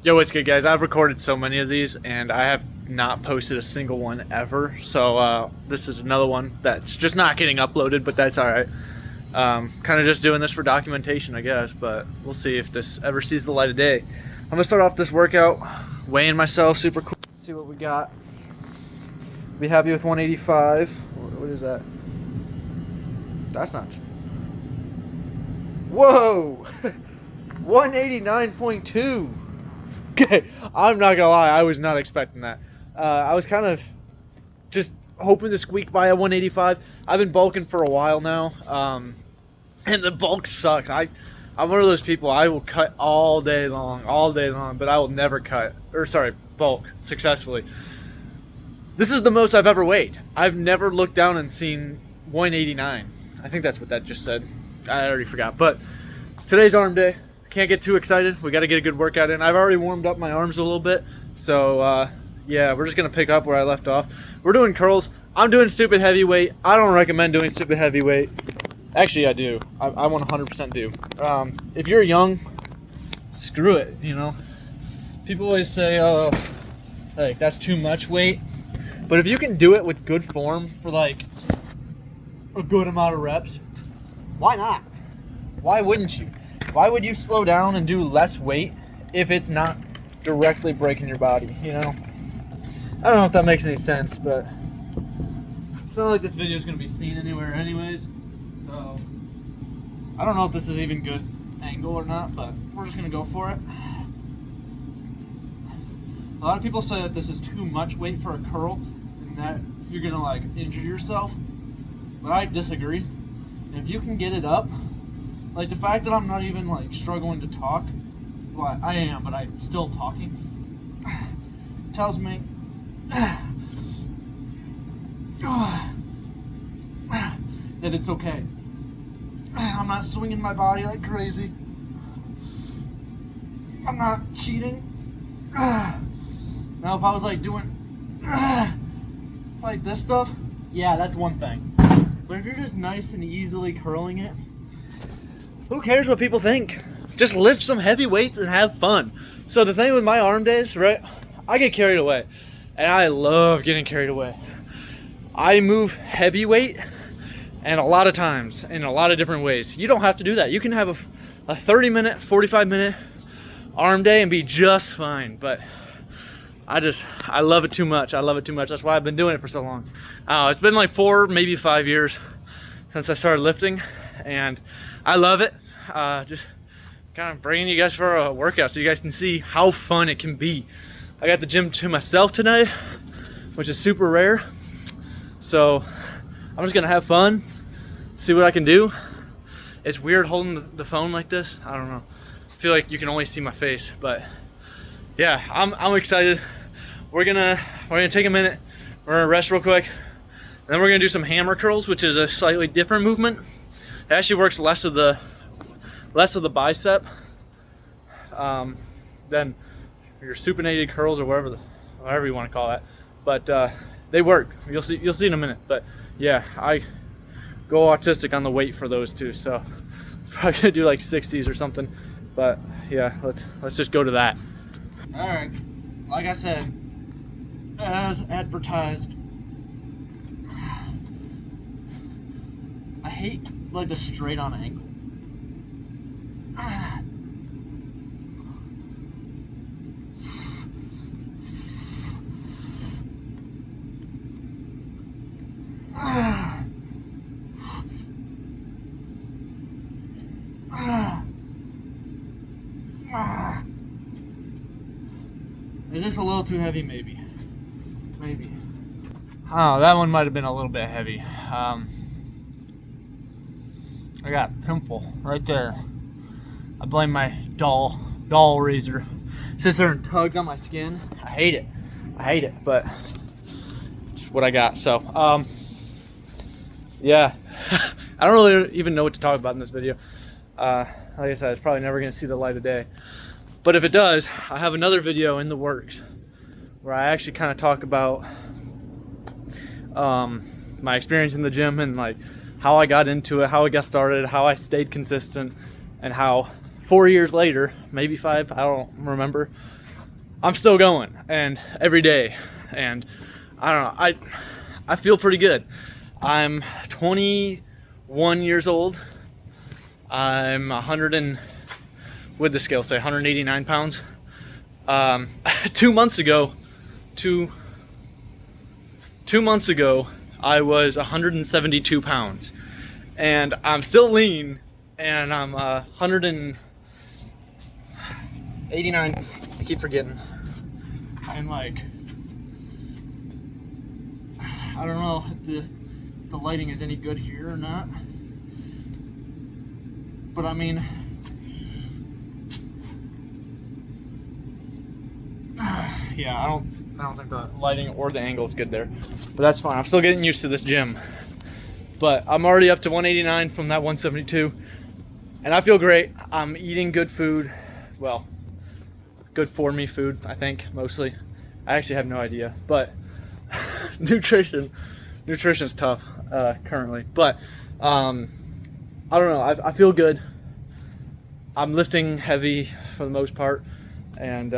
Yo, what's good, guys? I've recorded so many of these, and I have not posted a single one ever. So this is another one that's just not getting uploaded, but that's all right. Kind of just doing this for documentation, I guess. But we'll see if this ever sees the light of day. I'm gonna start off this workout, weighing myself, super cool. Let's see what we got. Be happy with 185. What is that? That's not. Whoa, 189.2. Okay, I'm not gonna lie, I was not expecting that. I was kind of just hoping to squeak by a 185. I've been bulking for a while now, and the bulk sucks. I'm one of those people, I will cut all day long, but I will never bulk successfully. This is the most I've ever weighed. I've never looked down and seen 189. I think that's what that just said. I already forgot, but today's arm day. Can't get too excited. We got to get a good workout in. I've already warmed up my arms a little bit. So, yeah, we're just going to pick up where I left off. We're doing curls. I'm doing stupid heavyweight. I don't recommend doing stupid heavyweight. Actually, I do. I 100% do. If you're young, screw it, you know. People always say, oh, like, that's too much weight. But if you can do it with good form for, like, a good amount of reps, why not? Why wouldn't you? Why would you slow down and do less weight if it's not directly breaking your body, you know? I don't know if that makes any sense, but it's not like this video is going to be seen anywhere anyways, so I don't know if this is even good angle or not, but we're just going to go for it. A lot of people say that this is too much weight for a curl and that you're going to like injure yourself, but I disagree. If you can get it up, like the fact that I'm not even like struggling to talk, well, I am, but I'm still talking, tells me that it's okay. I'm not swinging my body like crazy. I'm not cheating. Now if I was like doing like this stuff, yeah, that's one thing. But if you're just nice and easily curling it, who cares what people think? Just lift some heavy weights and have fun. So the thing with my arm days, right? I get carried away. And I love getting carried away. I move heavyweight, and a lot of times in a lot of different ways. You don't have to do that. You can have a 30-minute, 45-minute arm day and be just fine. But I love it too much. I love it too much. That's why I've been doing it for so long. It's been like 4, maybe 5 years since I started lifting, and I love it. Just kind of bringing you guys for a workout so you guys can see how fun it can be. I got the gym to myself tonight, which is super rare. So I'm just gonna have fun, see what I can do. It's weird holding the phone like this. I don't know. I feel like you can only see my face, but yeah, I'm excited. We're gonna take a minute. We're gonna rest real quick, and then we're gonna do some hammer curls, which is a slightly different movement. It actually works less of the bicep than your supinated curls or whatever you want to call that. But they work. You'll see in a minute. But yeah, I go autistic on the weight for those two, so probably gonna do like 60s or something. But yeah, let's just go to that. All right, like I said, as advertised, I hate like the straight on angle. Is this a little too heavy? Maybe. Oh, that one might have been a little bit heavy. I got a pimple right there. I blame my doll razor. It sits there and tugs on my skin. I hate it, but it's what I got. So, yeah. I don't really even know what to talk about in this video. Like I said, it's probably never gonna see the light of day. But if it does, I have another video in the works where I actually kind of talk about my experience in the gym and like how I got into it, how I got started, how I stayed consistent, and how 4 years later, maybe 5, I don't remember, I'm still going, and every day, and I don't know, I feel pretty good. I'm 21 years old. I'm 100 and, with the scale say 189 pounds. 2 months ago, two months ago, I was 172 pounds, and I'm still lean, and I'm 189. I keep forgetting. And like, I don't know if the lighting is any good here or not, but I mean, yeah, I don't think the lighting or the angle is good there, but that's fine. I'm still getting used to this gym, but I'm already up to 189 from that 172, and I feel great. I'm eating good food, well, good for me food, I think, mostly. I actually have no idea, but nutrition is tough currently, but I don't know, I feel good. I'm lifting heavy for the most part, and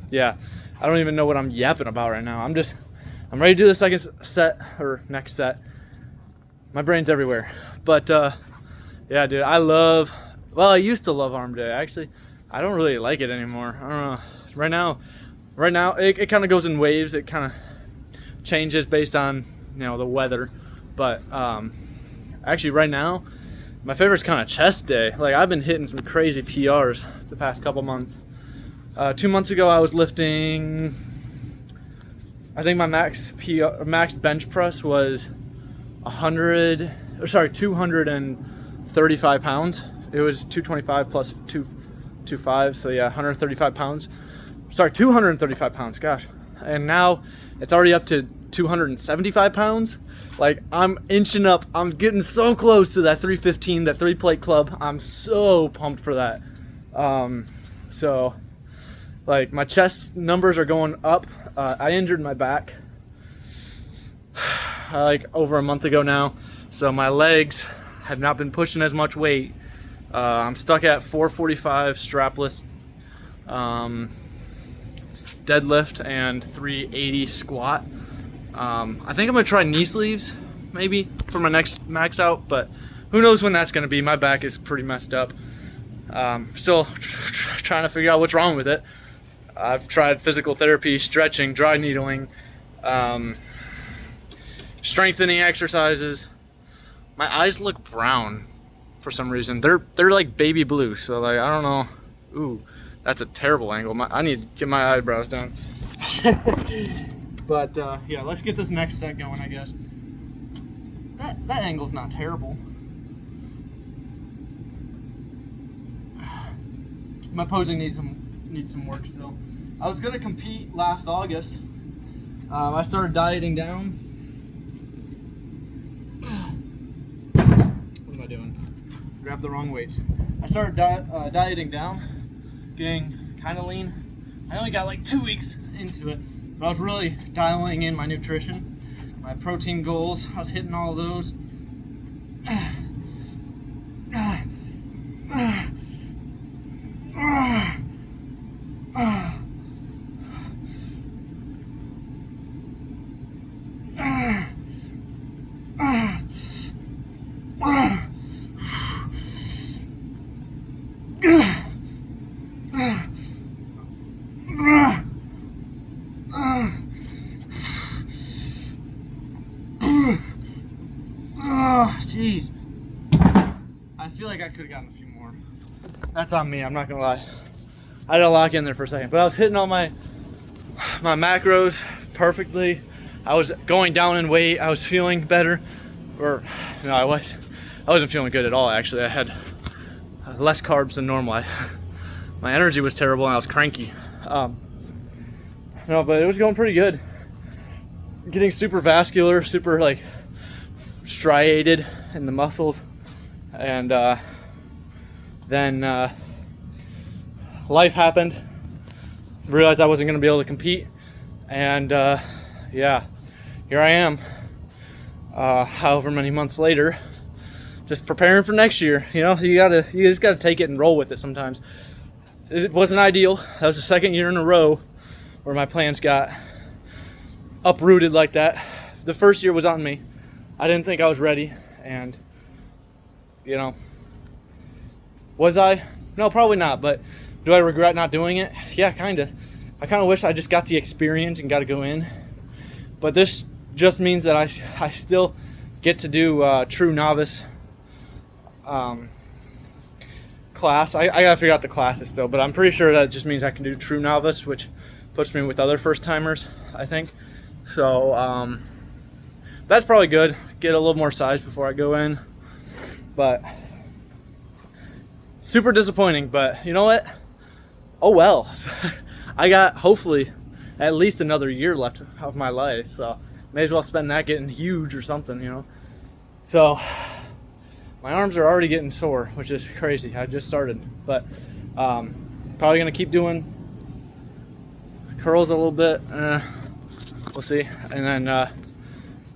yeah, I don't even know what I'm yapping about right now. I'm ready to do the second set, or next set. My brain's everywhere, but yeah, dude, I used to love arm day. Actually, I don't really like it anymore. I don't know. Right now, it kind of goes in waves. It kind of changes based on, the weather. But actually, right now, my favorite's kind of chest day. Like, I've been hitting some crazy PRs the past couple months. 2 months ago, I was lifting, I think my max bench press was 235 pounds. It was 225 plus 225, so yeah, 135 pounds. 235 pounds, gosh. And now it's already up to 275 pounds. Like, I'm inching up. I'm getting so close to that 315, that 3-plate club. I'm so pumped for that. So, like, my chest numbers are going up. I injured my back like over a month ago now, so my legs have not been pushing as much weight. I'm stuck at 445 strapless deadlift and 380 squat. I think I'm gonna try knee sleeves maybe for my next max out, but who knows when that's gonna be. My back is pretty messed up. Still trying to figure out what's wrong with it. I've tried physical therapy, stretching, dry needling, strengthening exercises. My eyes look brown for some reason. They're like baby blue, so like, I don't know. Ooh, that's a terrible angle. I need to get my eyebrows done. But yeah, let's get this next set going, I guess. That angle's not terrible. My posing needs some work still. I was gonna compete last August. I started dieting down. What am I doing? Grabbed the wrong weights. I started dieting down, getting kind of lean. I only got like 2 weeks into it, but I was really dialing in my nutrition, my protein goals. I was hitting all of those. Jeez. I feel like I could have gotten a few more. That's on me, I'm not gonna lie. I had to lock in there for a second, but I was hitting all my macros perfectly. I was going down in weight. I was feeling better, or no, I wasn't feeling good at all. Actually, I had less carbs than normal. My energy was terrible, and I was cranky. No, but it was going pretty good. Getting super vascular, super like striated in the muscles, and then life happened. Realized I wasn't going to be able to compete, and yeah, here I am, however many months later, just preparing for next year. You know, you just gotta take it and roll with it sometimes. It wasn't ideal. That was the second year in a row where my plans got uprooted like that. The first year was on me. I didn't think I was ready, and you know, was I? No, probably not. But do I regret not doing it? Yeah, kinda. I kind of wish I just got the experience and got to go in. But this just means that I still get to do true novice class. I gotta figure out the classes still, but I'm pretty sure that just means I can do true novice, which puts me with other first timers, I think. So that's probably good. Get a little more size before I go in. But super disappointing, but you know what? Oh well. I got hopefully at least another year left of my life, so may as well spend that getting huge or something, you know. So my arms are already getting sore, which is crazy. I just started, but probably gonna keep doing curls a little bit. We'll see, and then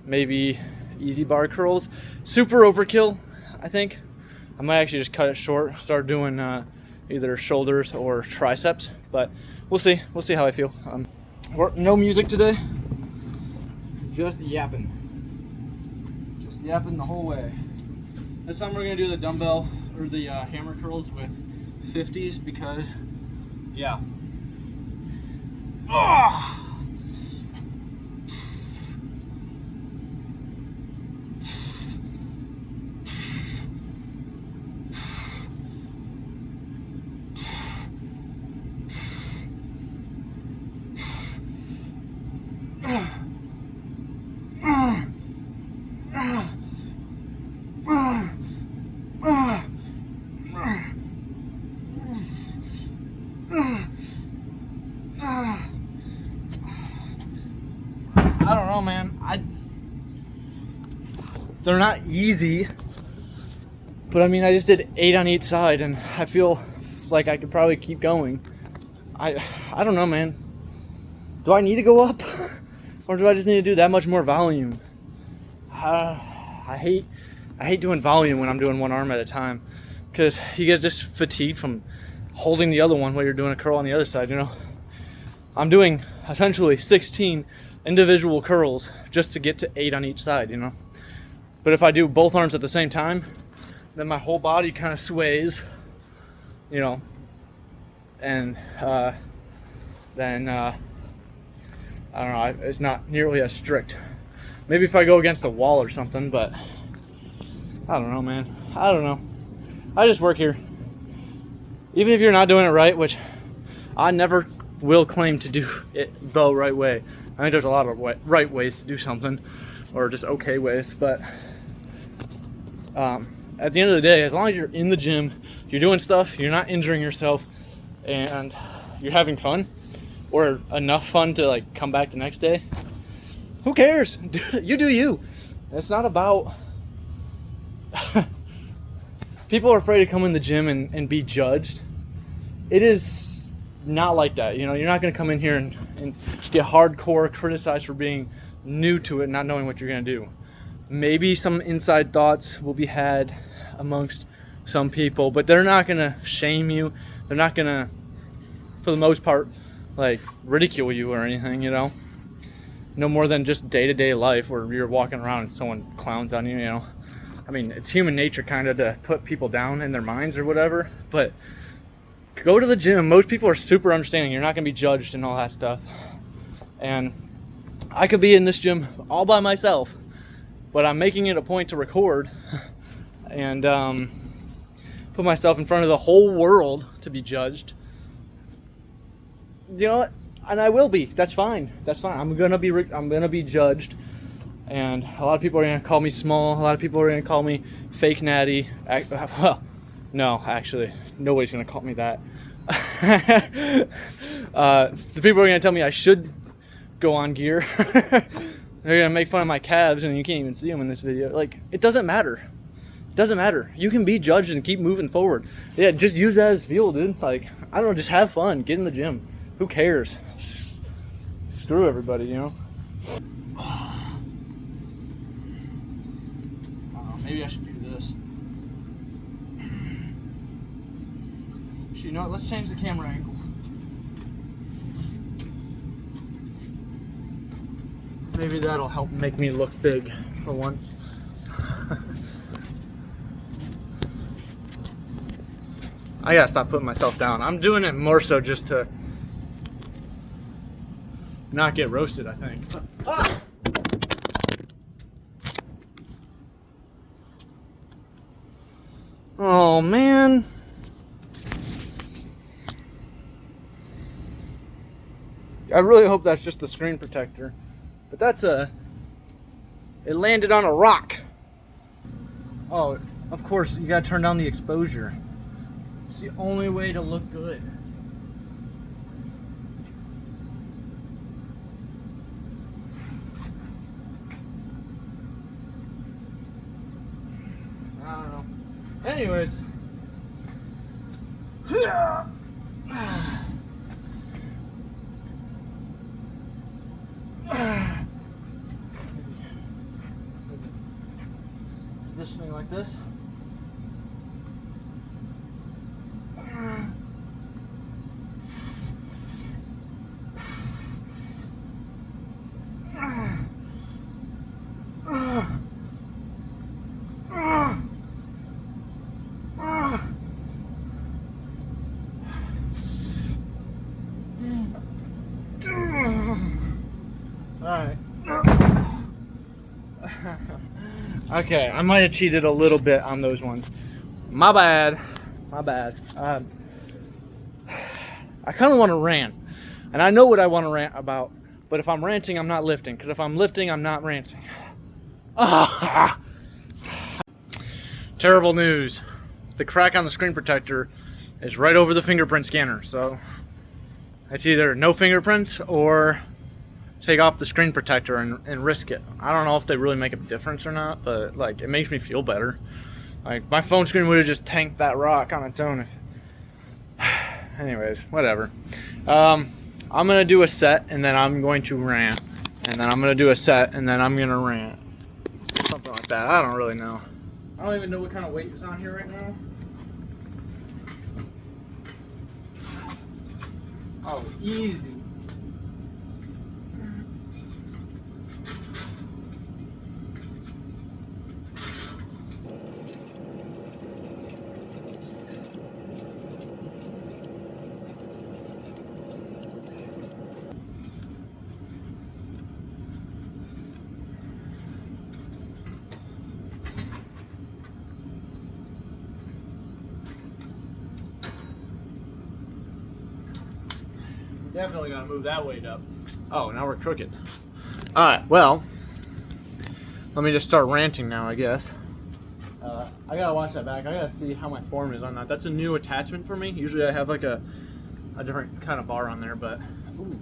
maybe easy bar curls. Super overkill, I think. I might actually just cut it short, start doing either shoulders or triceps, but we'll see. We'll see how I feel. No music today. Just yapping. Just yapping the whole way. This time we're gonna do the dumbbell or the hammer curls with 50s because, yeah. Oh! I don't know, man. They're not easy, but I mean, I just did 8 on each side, and I feel like I could probably keep going. I don't know, man. Do I need to go up, or do I just need to do that much more volume? I hate doing volume when I'm doing one arm at a time, because you get just fatigued from holding the other one while you're doing a curl on the other side. You know, I'm doing essentially 16 individual curls just to get to 8 on each side, you know. But if I do both arms at the same time, then my whole body kind of sways, you know, and then I don't know, it's not nearly as strict. Maybe if I go against the wall or something, but I don't know, man. I don't know. I just work here. Even if you're not doing it right, which I never will claim to do it the right way. I think there's a lot of right ways to do something, or just okay ways, but at the end of the day, as long as you're in the gym, you're doing stuff, you're not injuring yourself, and you're having fun, or enough fun to like come back the next day, who cares? You do you. It's not about people are afraid to come in the gym and be judged. It is not like that. You know, you're not going to come in here and get hardcore criticized for being new to it, not knowing what you're going to do. Maybe some inside thoughts will be had amongst some people, but they're not going to shame you. They're not going to, for the most part, like ridicule you or anything, you know. No more than just day-to-day life where you're walking around and someone clowns on you, you know. I mean, it's human nature kind of to put people down in their minds or whatever, but go to the gym. Most people are super understanding. You're not going to be judged and all that stuff. And I could be in this gym all by myself, but I'm making it a point to record and put myself in front of the whole world to be judged. You know what? And I will be. That's fine. That's fine. I'm gonna be judged, and a lot of people are gonna call me small. A lot of people are gonna call me fake natty. Well, no, actually, nobody's gonna call me that. The people are gonna tell me I should go on gear. They're gonna make fun of my calves, and you can't even see them in this video. Like, it doesn't matter. It doesn't matter. You can be judged and keep moving forward. Yeah, just use that as fuel, dude. Like, I don't know, just have fun. Get in the gym. Who cares? Screw everybody, you know? Maybe I should do this. Actually, you know what? Let's change the camera angle. Maybe that'll help make me look big for once. I gotta stop putting myself down. I'm doing it more so just to not get roasted, I think. Ah! Oh man. I really hope that's just the screen protector. But that's it landed on a rock. Oh, of course, you gotta turn down the exposure. It's the only way to look good. I don't know. Anyways. Positioning like this. Alright. Okay, I might have cheated a little bit on those ones. My bad. My bad. I kind of want to rant. And I know what I want to rant about. But if I'm ranting, I'm not lifting. Because if I'm lifting, I'm not ranting. Terrible news. The crack on the screen protector is right over the fingerprint scanner. So it's either no fingerprints or take off the screen protector and risk it. I don't know if they really make a difference or not, but like it makes me feel better. Like my phone screen would have just tanked that rock on its own. Anyways, whatever. I'm gonna do a set and then I'm going to rant, and then I'm gonna do a set and then I'm gonna rant, something like that. I don't really know. I don't even know what kind of weight is on here right now. Oh, easy. Definitely gotta move that weight up. Oh, now we're crooked. Alright, well, let me just start ranting now, I guess. I gotta watch that back. I gotta see how my form is on that. That's a new attachment for me. Usually I have like a different kind of bar on there, but ooh.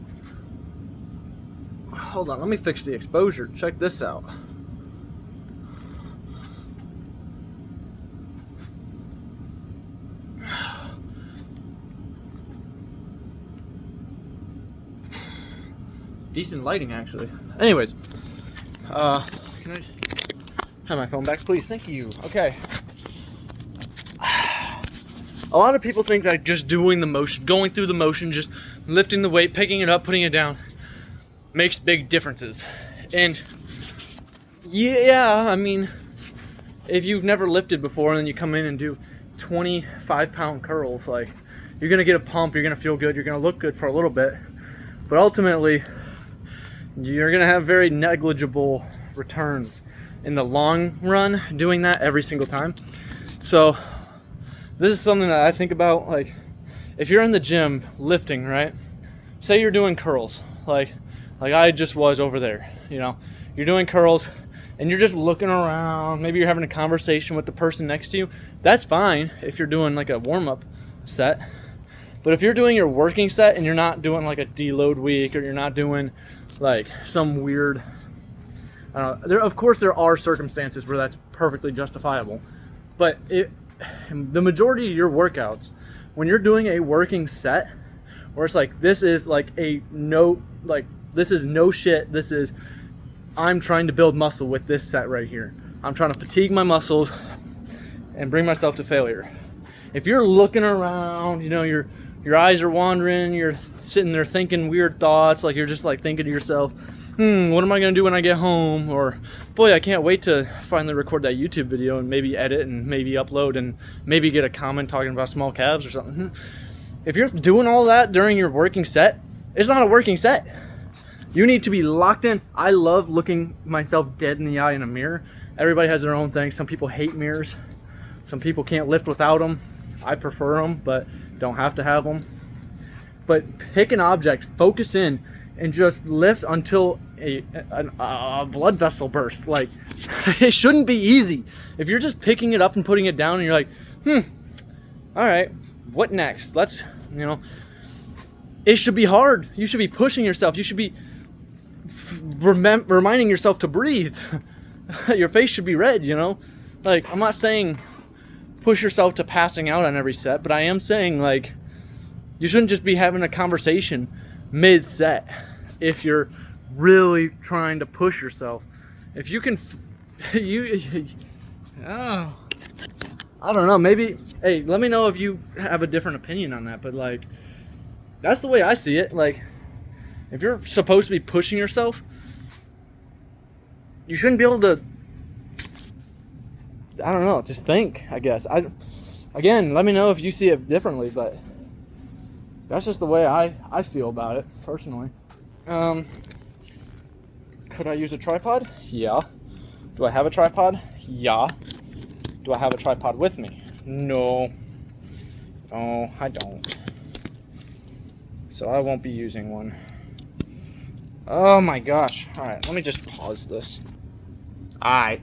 Hold on, let me fix the exposure. Check this out. Decent lighting, actually. Anyways, can I have my phone back, please? Thank you. Okay. A lot of people think that just doing the motion, going through the motion, just lifting the weight, picking it up, putting it down, makes big differences. And yeah, I mean, if you've never lifted before and then you come in and do 25-pound curls, like, you're gonna get a pump, you're gonna feel good, you're gonna look good for a little bit, but ultimately you're gonna have very negligible returns in the long run doing that every single time. So this is something that I think about. Like, if you're in the gym lifting, right, say you're doing curls, like I just was over there, you know, you're doing curls and you're just looking around, maybe you're having a conversation with the person next to you. That's fine if you're doing like a warm-up set. But if you're doing your working set and you're not doing like a deload week, or you're not doing like some weird, I don't know, of course there are circumstances where that's perfectly justifiable, but the majority of your workouts, when you're doing a working set where it's like, this is like this is no shit, this is, I'm trying to build muscle with this set right here, I'm trying to fatigue my muscles and bring myself to failure. If you're looking around, you know, your eyes are wandering, you're sitting there thinking weird thoughts, like you're just like thinking to yourself, what am I gonna do when I get home? Or, boy, I can't wait to finally record that YouTube video and maybe edit and maybe upload and maybe get a comment talking about small calves or something. If you're doing all that during your working set, it's not a working set. You need to be locked in. I love looking myself dead in the eye in a mirror. Everybody has their own thing. Some people hate mirrors. Some people can't lift without them. I prefer them, but don't have to have them. But pick an object, focus in, and just lift until a blood vessel bursts. Like, it shouldn't be easy. If you're just picking it up and putting it down and you're like, all right, what next? Let's, you know, it should be hard. You should be pushing yourself. You should be reminding yourself to breathe. Your face should be red, you know? Like, I'm not saying push yourself to passing out on every set, but I am saying, like, you shouldn't just be having a conversation mid-set if you're really trying to push yourself. If you can, I don't know, maybe, hey, let me know if you have a different opinion on that, but, like, that's the way I see it. Like, if you're supposed to be pushing yourself, you shouldn't be able to, I don't know, just think, I guess. Again, let me know if you see it differently, but that's just the way I feel about it, personally. Could I use a tripod? Yeah. Do I have a tripod? Yeah. Do I have a tripod with me? No. No, I don't. So I won't be using one. Oh my gosh. Alright, let me just pause this. Alright.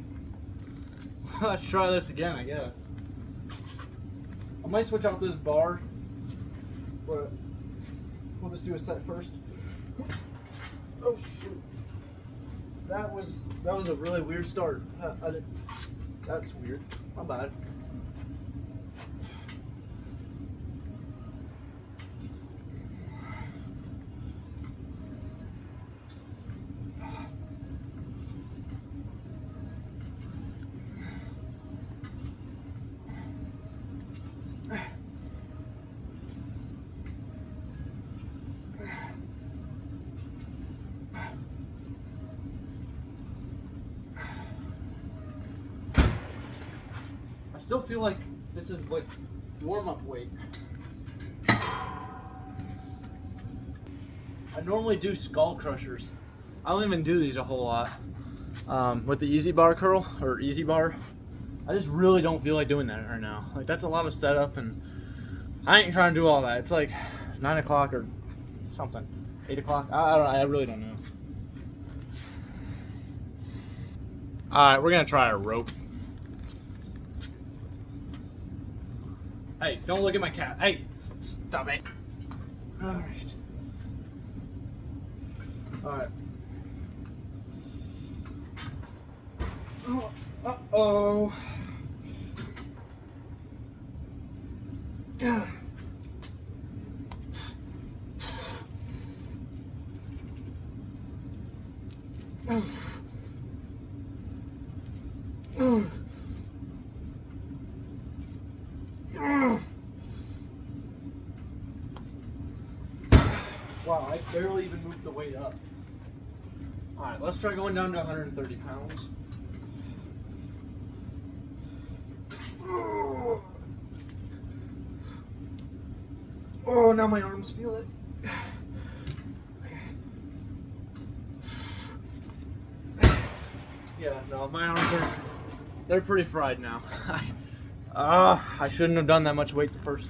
Let's try this again, I guess. I might switch out this bar, but we'll just do a set first. Oh shoot. That was a really weird start. That's weird. My bad. I still feel like this is like warm-up weight. I normally do skull crushers. I don't even do these a whole lot. With the easy bar curl or easy bar, I just really don't feel like doing that right now. Like, that's a lot of setup, and I ain't trying to do all that. It's like 9 o'clock or something, 8 o'clock. I really don't know. All right, we're gonna try a rope. Hey, don't look at my cat. Hey, stop it. All right. All right. Uh-oh. God. Wow, I barely even moved the weight up. Alright, let's try going down to 130 pounds. Oh, now my arms feel it. Yeah, no, my arms they're pretty fried now. I shouldn't have done that much weight the first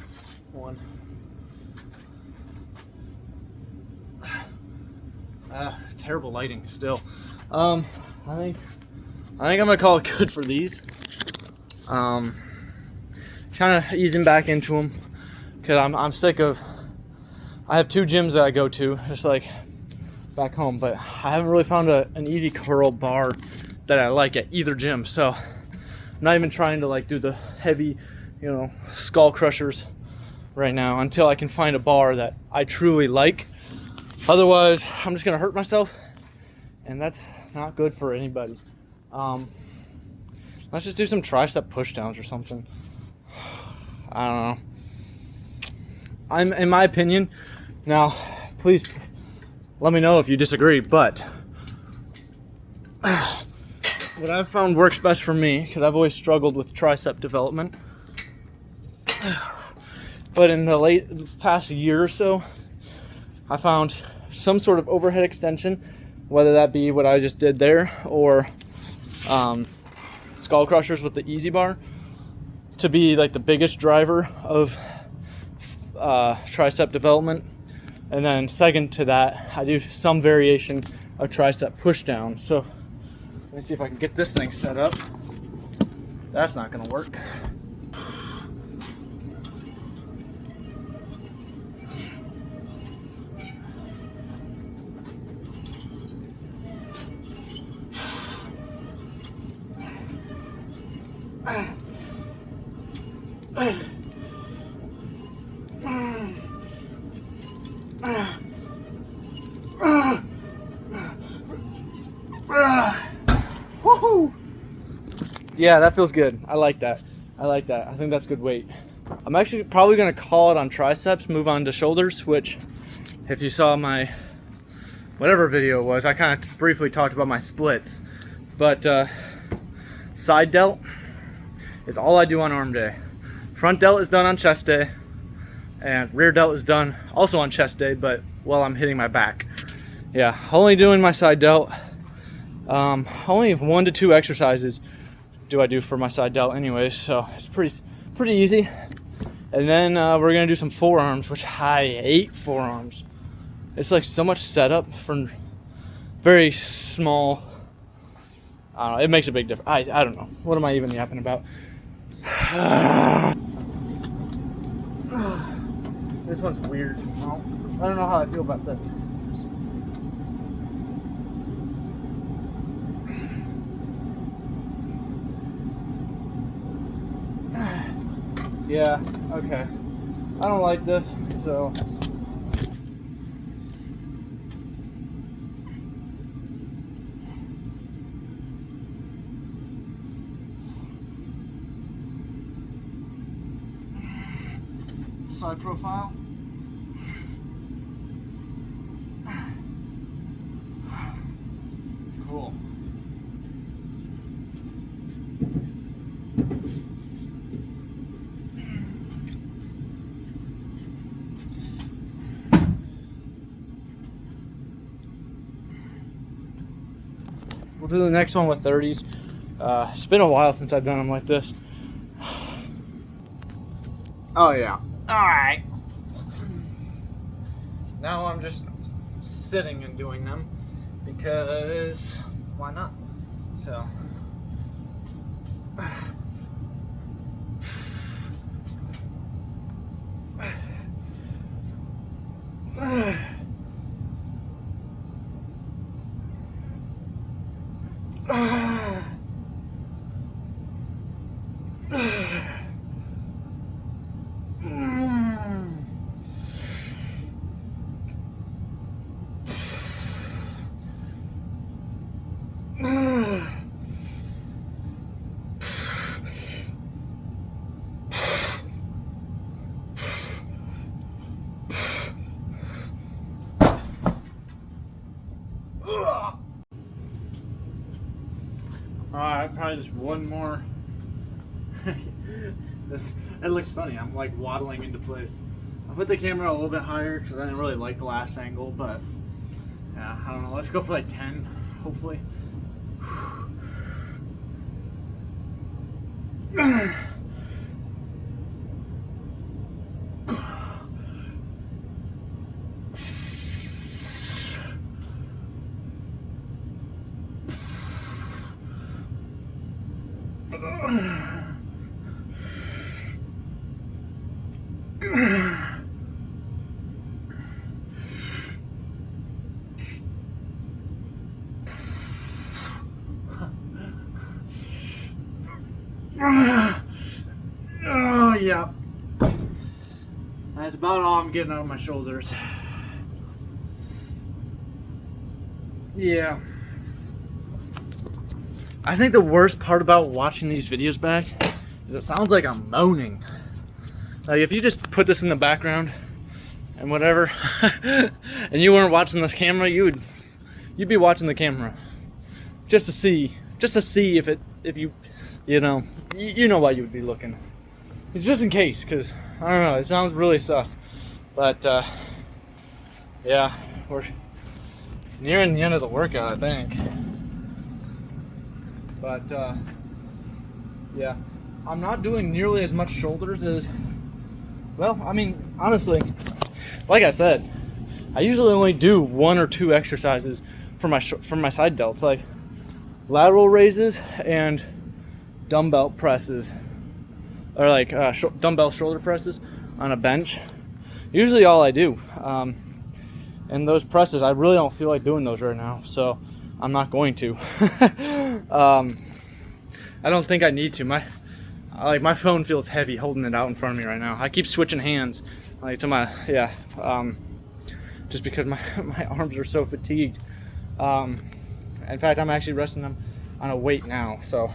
one. Terrible lighting still. I think I'm gonna call it good for these. Kind of easing back into them because I'm sick of. I have 2 gyms that I go to, just like back home, but I haven't really found an easy curl bar that I like at either gym. So I'm not even trying to like do the heavy, you know, skull crushers right now until I can find a bar that I truly like. Otherwise, I'm just gonna hurt myself, and that's not good for anybody. Let's just do some tricep push downs or something. I don't know. In my opinion, now, please let me know if you disagree, but what I've found works best for me, because I've always struggled with tricep development, but in the past year or so, I found some sort of overhead extension, whether that be what I just did there or skull crushers with the easy bar, to be like the biggest driver of tricep development. And then second to that, I do some variation of tricep push down. So let me see if I can get this thing set up. That's not gonna work. Woohoo! Yeah, that feels good. I like that. I think that's good weight. I'm actually probably gonna call it on triceps, move on to shoulders, which if you saw my whatever video it was, I kind of briefly talked about my splits. But side delt is all I do on arm day. Front delt is done on chest day, and rear delt is done also on chest day, but while I'm hitting my back. Yeah, only doing my side delt. Only 1 to 2 exercises do I do for my side delt anyways, so it's pretty easy. And then we're gonna do some forearms, which I hate forearms. It's like so much setup for very small. I don't know, it makes a big difference. I don't know. What am I even yapping about? This one's weird. I don't know how I feel about that. Yeah, okay. I don't like this, so. Side profile. Cool. We'll do the next one with 30s. It's been a while since I've done them like this. Oh yeah. Alright. Now I'm just sitting and doing them because why not? So alright, probably just one more. It looks funny. I'm like waddling into place. I put the camera a little bit higher because I didn't really like the last angle, but yeah, I don't know. Let's go for like 10, hopefully. Oh yeah, that's about all I'm getting out of my shoulders. Yeah, I think the worst part about watching these videos back is it sounds like I'm moaning. Like if you just put this in the background and whatever, and you weren't watching the camera, you'd be watching the camera just to see if you know why you would be looking. It's just in case, because I don't know, it sounds really sus, but yeah, we're nearing the end of the workout, I think. But yeah, I'm not doing nearly as much shoulders as, well, I mean, honestly, like I said, I usually only do 1 or 2 exercises for my side delts, like lateral raises and dumbbell presses, or like dumbbell shoulder presses on a bench. Usually all I do. And those presses, I really don't feel like doing those right now, so I'm not going to. I don't think I need to. My phone feels heavy holding it out in front of me right now. I keep switching hands, like to my just because my arms are so fatigued. In fact, I'm actually resting them on a weight now. So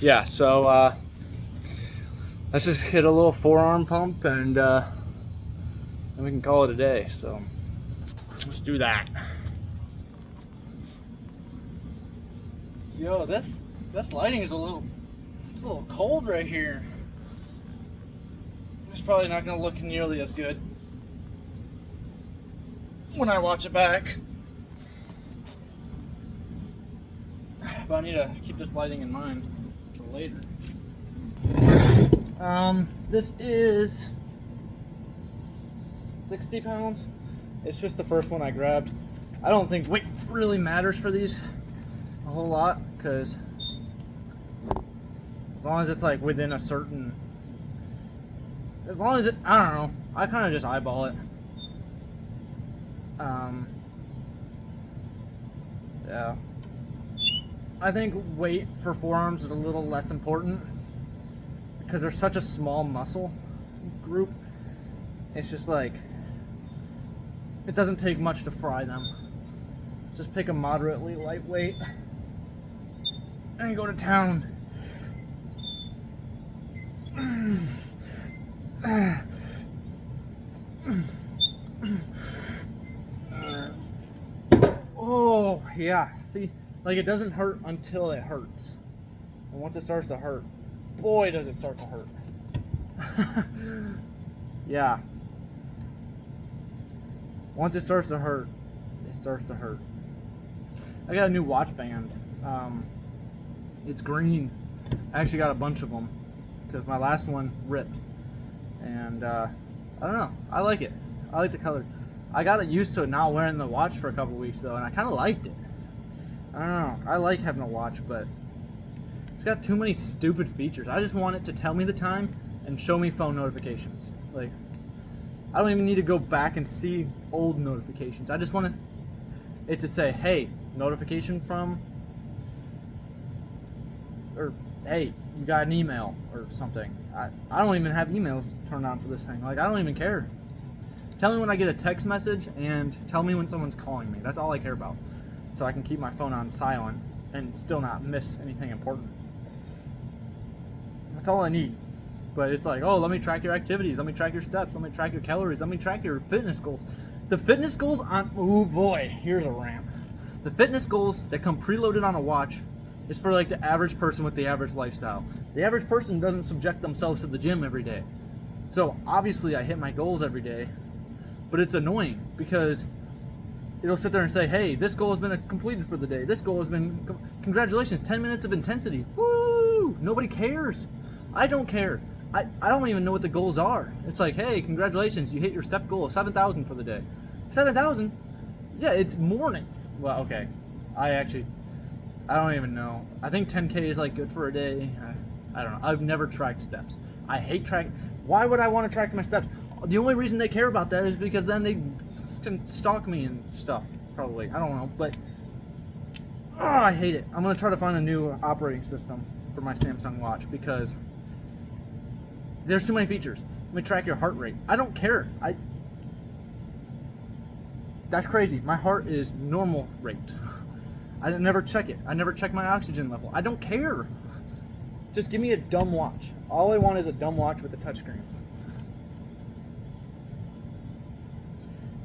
yeah. So let's just hit a little forearm pump and we can call it a day. So let's do that. Yo, this lighting is a little cold right here. It's probably not gonna look nearly as good when I watch it back. But I need to keep this lighting in mind for later. This is 60 pounds. It's just the first one I grabbed. I don't think weight really matters for these a whole lot, because as long as it's like within a certain, as long as it, I don't know, I kind of just eyeball it. Yeah, I think weight for forearms is a little less important because they're such a small muscle group. It's just like, it doesn't take much to fry them. Just pick a moderately lightweight and go to town. Oh, yeah. See, like it doesn't hurt until it hurts. And once it starts to hurt, boy, does it start to hurt. Yeah. Once it starts to hurt, it starts to hurt. I got a new watch band. It's green. I actually got a bunch of them because my last one ripped. And I don't know. I like it. I like the color. I got used to it not wearing the watch for a couple weeks though, and I kind of liked it. I don't know. I like having a watch, but it's got too many stupid features. I just want it to tell me the time and show me phone notifications. Like, I don't even need to go back and see old notifications. I just want it to say, hey, notification from, or hey, you got an email or something. I don't even have emails turned on for this thing. Like, I don't even care. Tell me when I get a text message and tell me when someone's calling me. That's all I care about. So I can keep my phone on silent and still not miss anything important. That's all I need. But it's like, oh, let me track your activities. Let me track your steps. Let me track your calories. Let me track your fitness goals. The fitness goals on, oh boy, here's a rant. The fitness goals that come preloaded on a watch is for like the average person with the average lifestyle. The average person doesn't subject themselves to the gym every day. So obviously I hit my goals every day, but it's annoying because it'll sit there and say, hey, this goal has been completed for the day. This goal has been, congratulations, 10 minutes of intensity. Woo! Nobody cares. I don't care. I don't even know what the goals are. It's like, hey, congratulations, you hit your step goal of 7,000 for the day. 7,000? Yeah, it's morning. Well, okay. I don't even know. I think 10K is like good for a day. I don't know. I've never tracked steps. I hate tracking. Why would I want to track my steps? The only reason they care about that is because then they can stalk me and stuff, probably. I don't know, but I hate it. I'm going to try to find a new operating system for my Samsung watch because there's too many features. Let me track your heart rate. I don't care. That's crazy. My heart is normal rate. I never check it. I never check my oxygen level. I don't care. Just give me a dumb watch. All I want is a dumb watch with a touchscreen.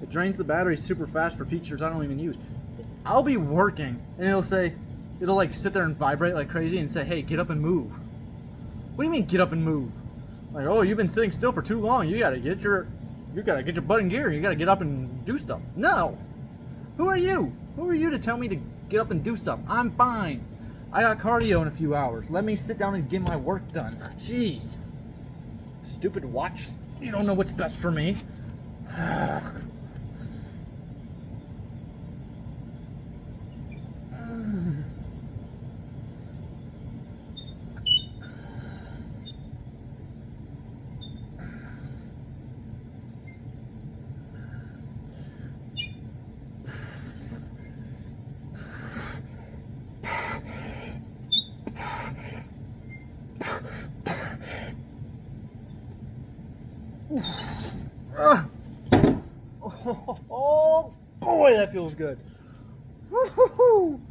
It drains the battery super fast for features I don't even use. I'll be working and it'll like sit there and vibrate like crazy and say, hey, get up and move. What do you mean get up and move? Like, oh, you've been sitting still for too long. You gotta get your butt in gear. You gotta get up and do stuff. No. Who are you? Who are you to tell me to get up and do stuff? I'm fine. I got cardio in a few hours. Let me sit down and get my work done. Jeez. Stupid watch. You don't know what's best for me. Oh boy, that feels good. Woo-hoo-hoo.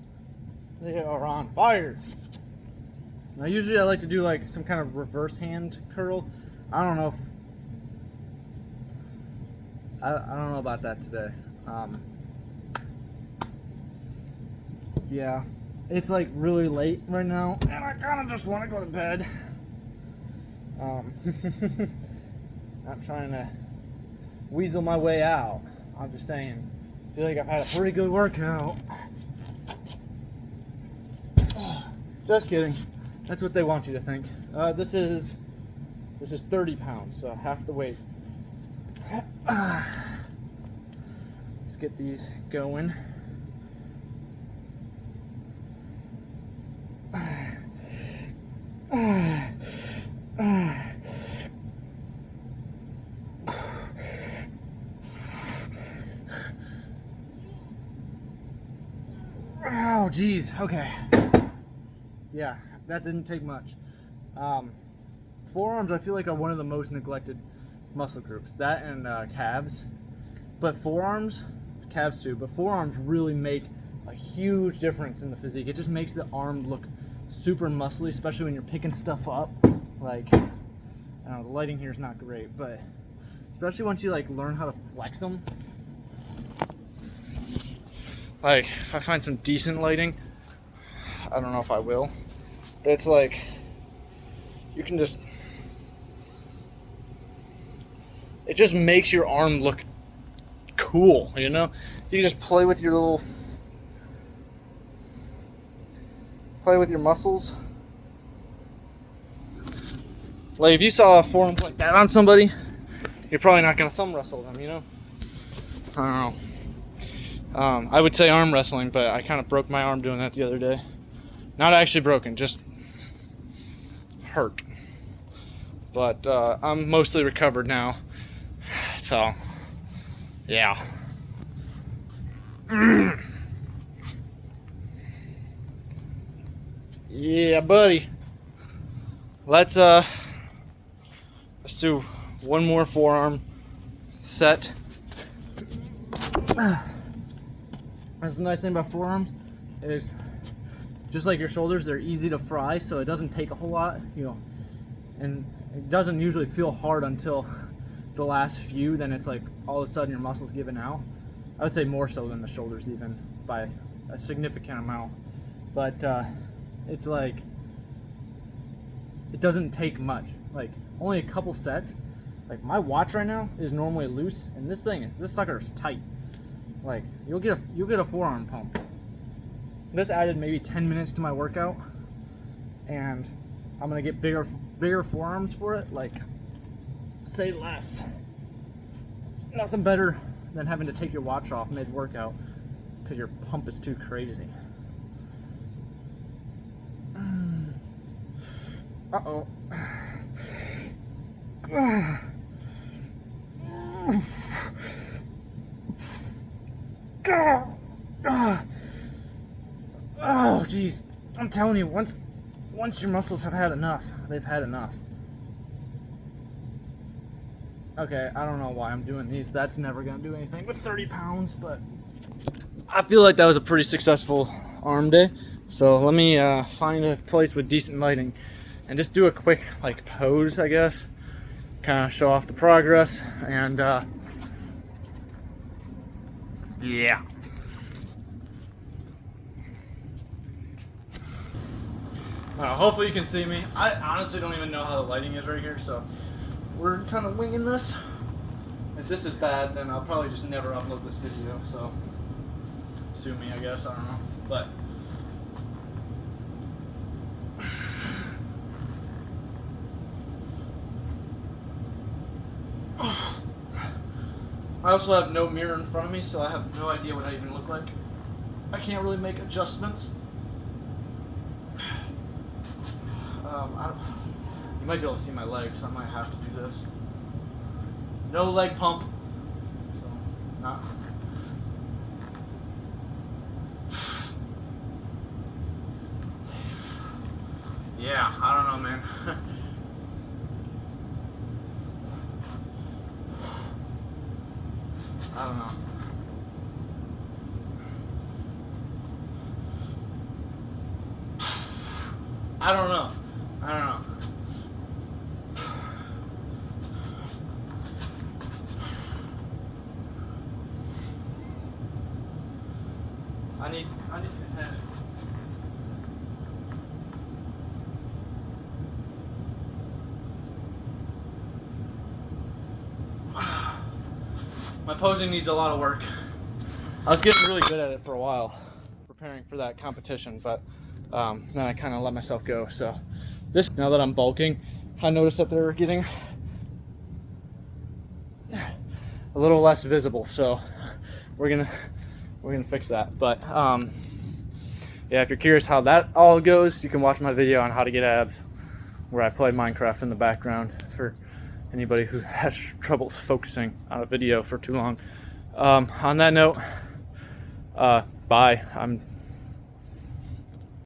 They are on fire. Now usually I like to do like some kind of reverse hand curl. I don't know if I don't know about that today. Yeah, it's like really late right now and I kind of just want to go to bed. Not trying to weasel my way out. I'm just saying, I feel like I've had a pretty good workout. Just kidding. That's what they want you to think. This is 30 pounds, so half the weight. Let's get these going. Oh, geez. Okay. Yeah, that didn't take much. Forearms, I feel like, are one of the most neglected muscle groups. That and calves. But forearms, calves too, but forearms really make a huge difference in the physique. It just makes the arm look super muscly, especially when you're picking stuff up. Like, I don't know, the lighting here is not great, but especially once you like learn how to flex them. Like, if I find some decent lighting, I don't know if I will, but it's like, you can just, it just makes your arm look cool, you know? You can just play with your muscles. Like, if you saw a forearm like that on somebody, you're probably not going to thumb wrestle them, you know? I don't know. I would say arm wrestling, but I kind of broke my arm doing that the other day. Not actually broken, just hurt. But I'm mostly recovered now. So, yeah. Yeah, buddy. Let's do one more forearm set. That's the nice thing about forearms is, just like your shoulders, they're easy to fry, so it doesn't take a whole lot, you know, and it doesn't usually feel hard until the last few. Then it's like all of a sudden your muscles giving out. I would say more so than the shoulders, even by a significant amount. But it's like, it doesn't take much, like only a couple sets. Like my watch right now is normally loose, and this sucker is tight. Like, you'll get a forearm pump. This added maybe 10 minutes to my workout, and I'm gonna get bigger forearms for it. Like, say less. Nothing better than having to take your watch off mid-workout because your pump is too crazy. Uh-oh. Oh, geez. I'm telling you, once your muscles have had enough, they've had enough. Okay, I don't know why I'm doing these. That's never going to do anything with 30 pounds, but I feel like that was a pretty successful arm day. So let me find a place with decent lighting and just do a quick like pose, I guess, kind of show off the progress. And yeah. Hopefully you can see me. I honestly don't even know how the lighting is right here, so we're kind of winging this. If this is bad, then I'll probably just never upload this video, so sue me, I guess, I don't know. But I also have no mirror in front of me, so I have no idea what I even look like. I can't really make adjustments. You might be able to see my legs, so I might have to do this. No leg pump. So, not. Yeah, I don't know, man. I don't know. I don't know. I don't know. I need my posing needs a lot of work. I was getting really good at it for a while, preparing for that competition, but then I kind of let myself go. So now that I'm bulking, I noticed that they're getting a little less visible. So we're gonna fix that. But yeah, if you're curious how that all goes, you can watch my video on how to get abs, where I play Minecraft in the background for anybody who has trouble focusing on a video for too long. On that note, bye. I'm